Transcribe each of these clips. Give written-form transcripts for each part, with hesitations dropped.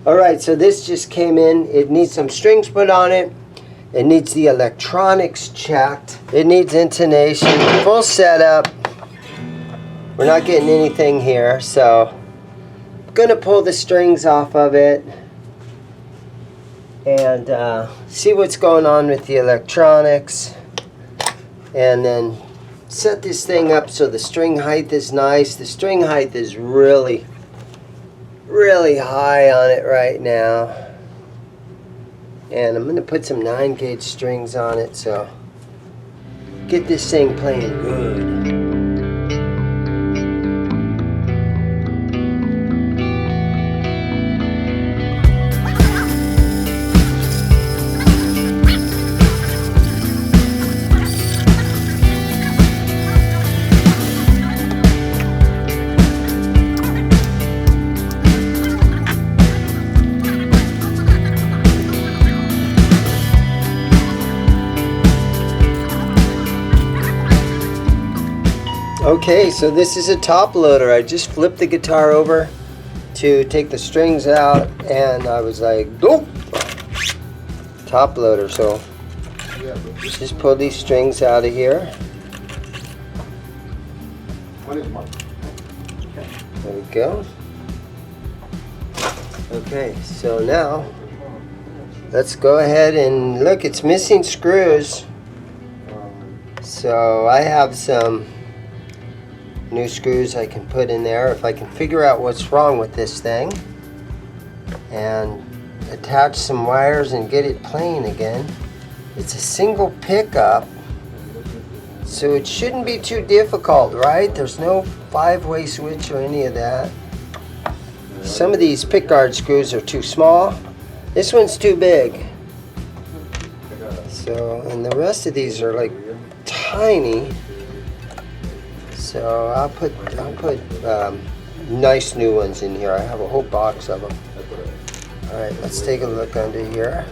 Alright, so this just came in. It needs some strings put on it. It needs the electronics checked. It needs intonation. Full setup. We're not getting anything here, so I'm gonna pull the strings off of it and see what's going on with the electronics, and then set this thing up so the string height is nice. The string height is really high on it right now, and I'm gonna put some 9-gauge strings on it, so get this thing playing good. Okay, so this is a top loader. I just flipped the guitar over to take the strings out, and I was like, nope, top loader. So just pull these strings out of here. There we go. Okay, so now let's go ahead and look. It's missing screws, so I have some new screws I can put in there if I can figure out what's wrong with this thing and attach some wires and get it playing again. It's a single pickup, so it shouldn't be too difficult, right? There's no 5-way switch or any of that. Some of these pickguard screws are too small. This one's too big. So, and the rest of these are like tiny. So I'll put nice new ones in here. I have a whole box of them. All right, let's take a look under here.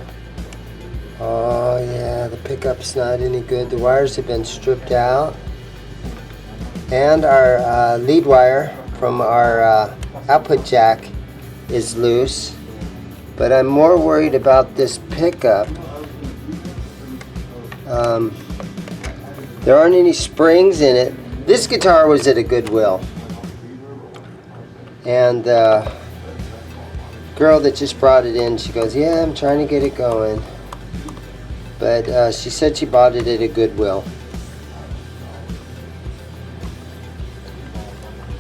Oh yeah, the pickup's not any good. The wires have been stripped out, and our lead wire from our output jack is loose. But I'm more worried about this pickup. There aren't any springs in it. This guitar was at a Goodwill, and the girl that just brought it in, she goes, yeah, I'm trying to get it going, but she said she bought it at a Goodwill.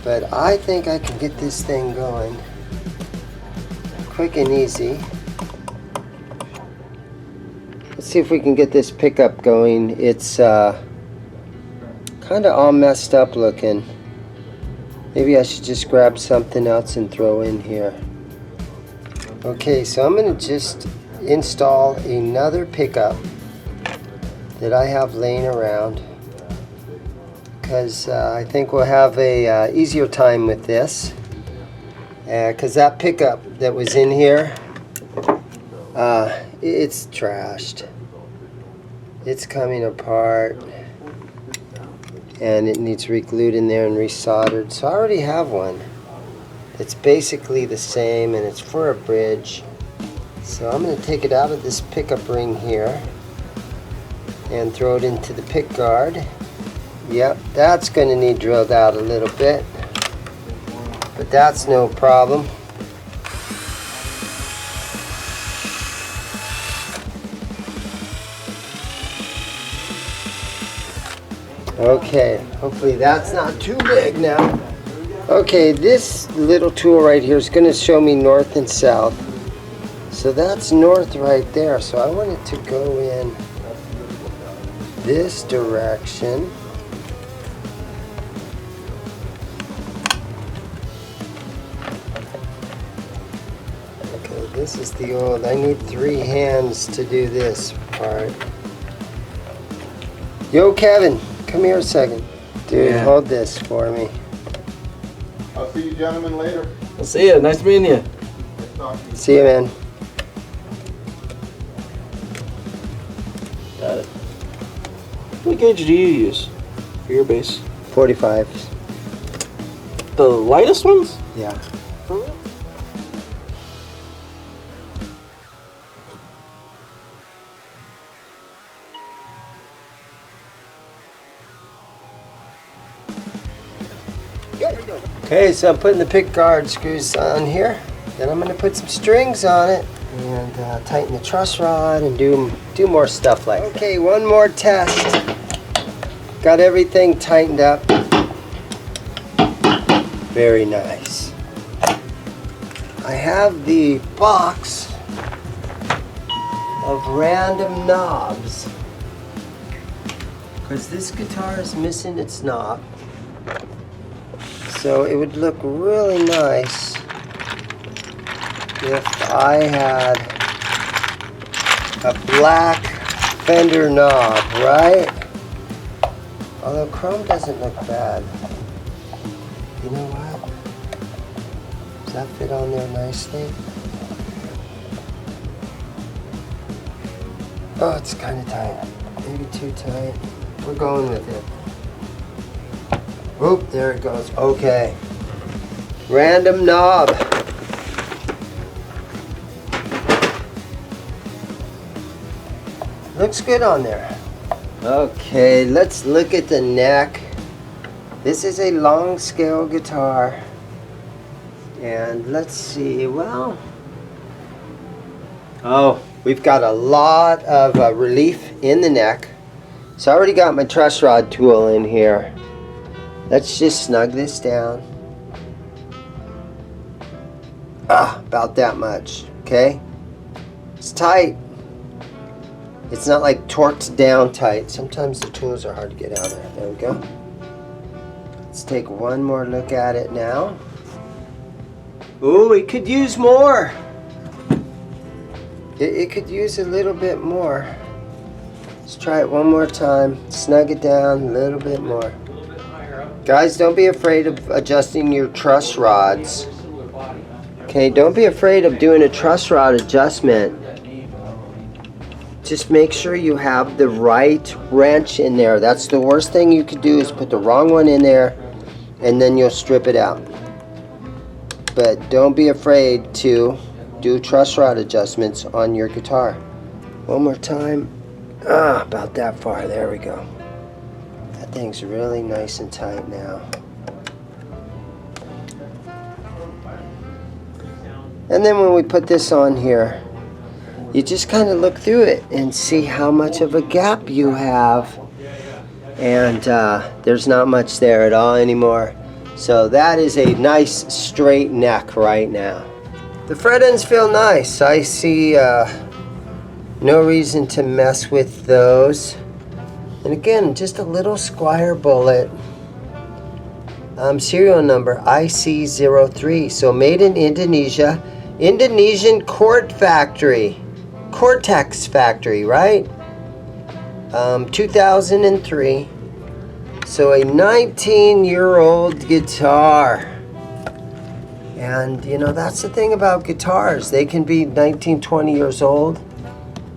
But I think I can get this thing going quick and easy. Let's see if we can get this pickup going. It's kind of all messed up looking. Maybe I should just grab something else and throw in here. Okay, so I'm going to just install another pickup that I have laying around, because I think we'll have a easier time with this, because that pickup that was in here, it's trashed. It's coming apart, and it needs re-glued in there and resoldered. So I already have one that's basically the same, and it's for a bridge. So I'm going to take it out of this pickup ring here and throw it into the pick guard. Yep, that's going to need drilled out a little bit, but that's no problem. Okay, hopefully that's not too big now. Okay, this little tool right here is going to show me north and south. So that's north right there. So I want it to go in this direction. Okay, this is the old, I need 3 hands to do this part. Yo, Kevin. Come here a second. Dude, yeah. Hold this for me. I'll see you gentlemen later. I'll see you. Nice meeting you. See you, man. Got it. What gauge do you use for your bass? 45. The lightest ones? Yeah. For real? Okay, so I'm putting the pick guard screws on here. Then I'm going to put some strings on it and tighten the truss rod and do more stuff like that. Okay, one more test. Got everything tightened up. Very nice. I have the box of random knobs because this guitar is missing its knob. So it would look really nice if I had a black Fender knob, right? Although chrome doesn't look bad. You know what? Does that fit on there nicely? Oh, it's kind of tight. Maybe too tight. We're going with it. Oop, there it goes. Okay. Random knob. Looks good on there. Okay, let's look at the neck. This is a long scale guitar. And let's see, well, oh, we've got a lot of relief in the neck. So I already got my truss rod tool in here. Let's just snug this down. About that much, okay? It's tight. It's not like torqued down tight. Sometimes the tools are hard to get out of there. There we go. Let's take one more look at it now. Ooh, it could use more. It could use a little bit more. Let's try it one more time. Snug it down a little bit more. Guys, don't be afraid of adjusting your truss rods. Okay, don't be afraid of doing a truss rod adjustment. Just make sure you have the right wrench in there. That's the worst thing you could do is put the wrong one in there and then you'll strip it out. But don't be afraid to do truss rod adjustments on your guitar. One more time. About that far. There we go. That thing's really nice and tight now. And then when we put this on here, you just kind of look through it and see how much of a gap you have. And there's not much there at all anymore. So that is a nice straight neck right now. The fret ends feel nice. I see no reason to mess with those. And again, just a little Squire bullet. Serial number IC03. So made in Indonesia. Indonesian Cortex factory, right? 2003. So a 19-year-old guitar. And you know, that's the thing about guitars. They can be 19, 20 years old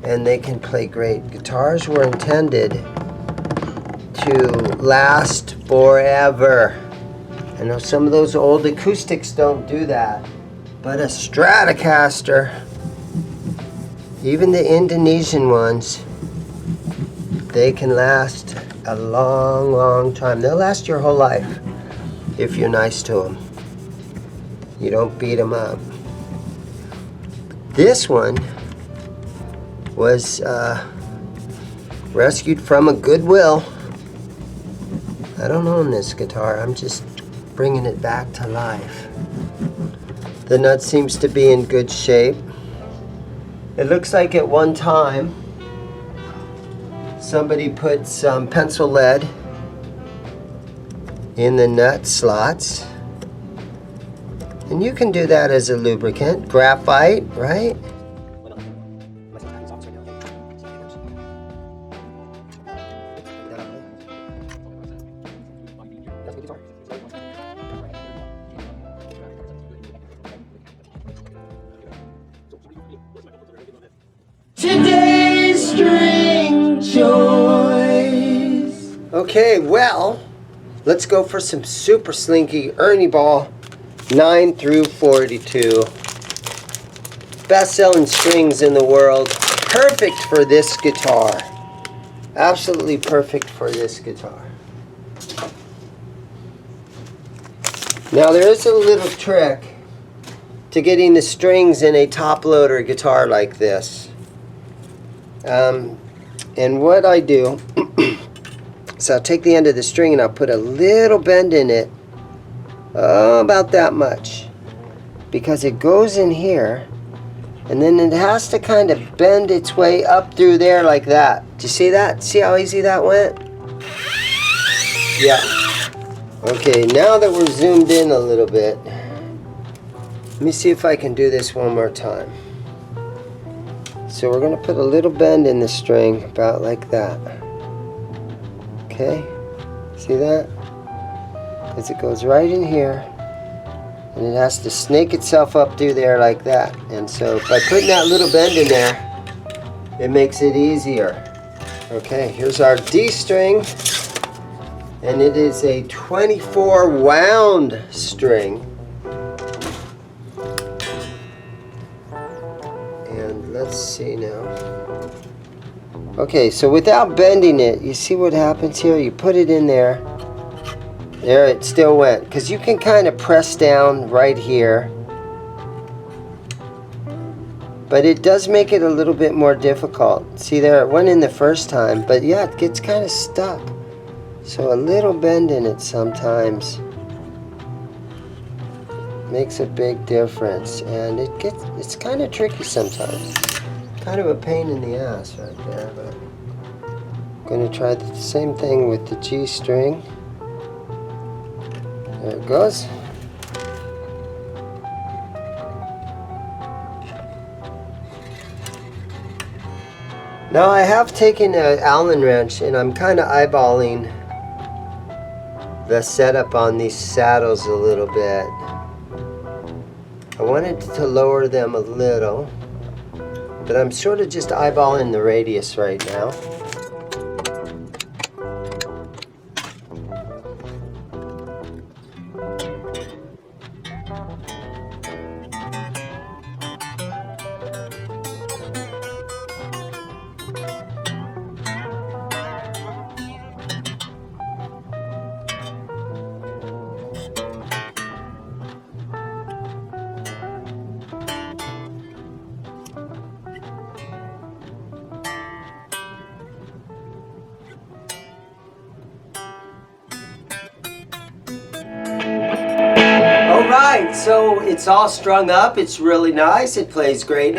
and they can play great. Guitars were intended to last forever. I know some of those old acoustics don't do that, but a Stratocaster, even the Indonesian ones, they can last a long, long time. They'll last your whole life if you're nice to them. You don't beat them up. This one was rescued from a Goodwill. I don't own this guitar. I'm just bringing it back to life. The nut seems to be in good shape. It looks like at one time somebody put some pencil lead in the nut slots. And you can do that as a lubricant. Graphite, right? Today's string choice. Okay, well, let's go for some super slinky Ernie ball 9 through 42. Best-selling strings in the world. Perfect for this guitar. Absolutely perfect for this guitar. Now there is a little trick to getting the strings in a top loader guitar like this. And what I do is I'll take the end of the string and I'll put a little bend in it, about that much, because it goes in here and then it has to kind of bend its way up through there like that. Do you see that? See how easy that went? Yeah. Okay, now that we're zoomed in a little bit, let me see if I can do this one more time. So we're going to put a little bend in the string, about like that. Okay, see that? Because it goes right in here, and it has to snake itself up through there like that. And so by putting that little bend in there, it makes it easier. Okay, here's our D string, and it is a 24 wound string. And let's see now. Okay, so without bending it, you see what happens here? You put it in there. There, it still went. Because you can kind of press down right here. But it does make it a little bit more difficult. See there, it went in the first time, but yeah, it gets kind of stuck. So a little bend in it sometimes makes a big difference. And it's kind of tricky sometimes. Kind of a pain in the ass right there, but I'm going to try the same thing with the G string. There it goes. Now I have taken an Allen wrench and I'm kind of eyeballing the setup on these saddles a little bit. I wanted to lower them a little, but I'm sort of just eyeballing the radius right now. Alright, so it's all strung up, it's really nice, it plays great.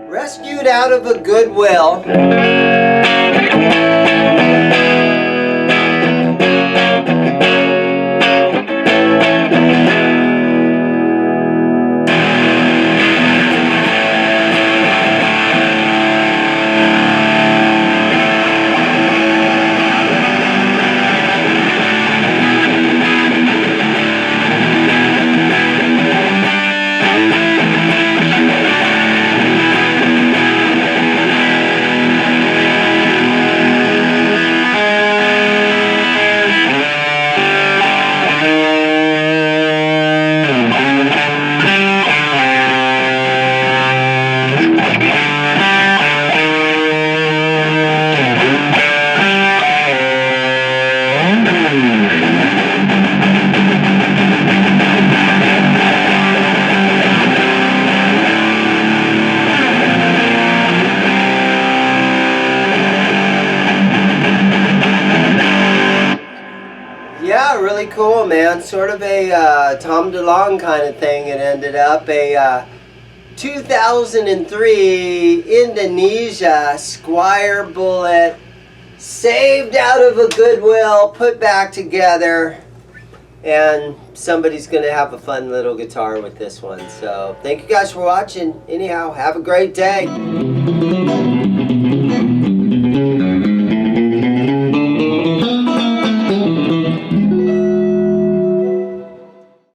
Rescued out of a Goodwill. Yeah, really cool, man. Sort of a Tom DeLonge kind of thing. It ended up a 2003 Indonesia Squire Bullet, saved out of a Goodwill, put back together, and somebody's going to have a fun little guitar with this one. So thank you guys for watching. Anyhow, have a great day.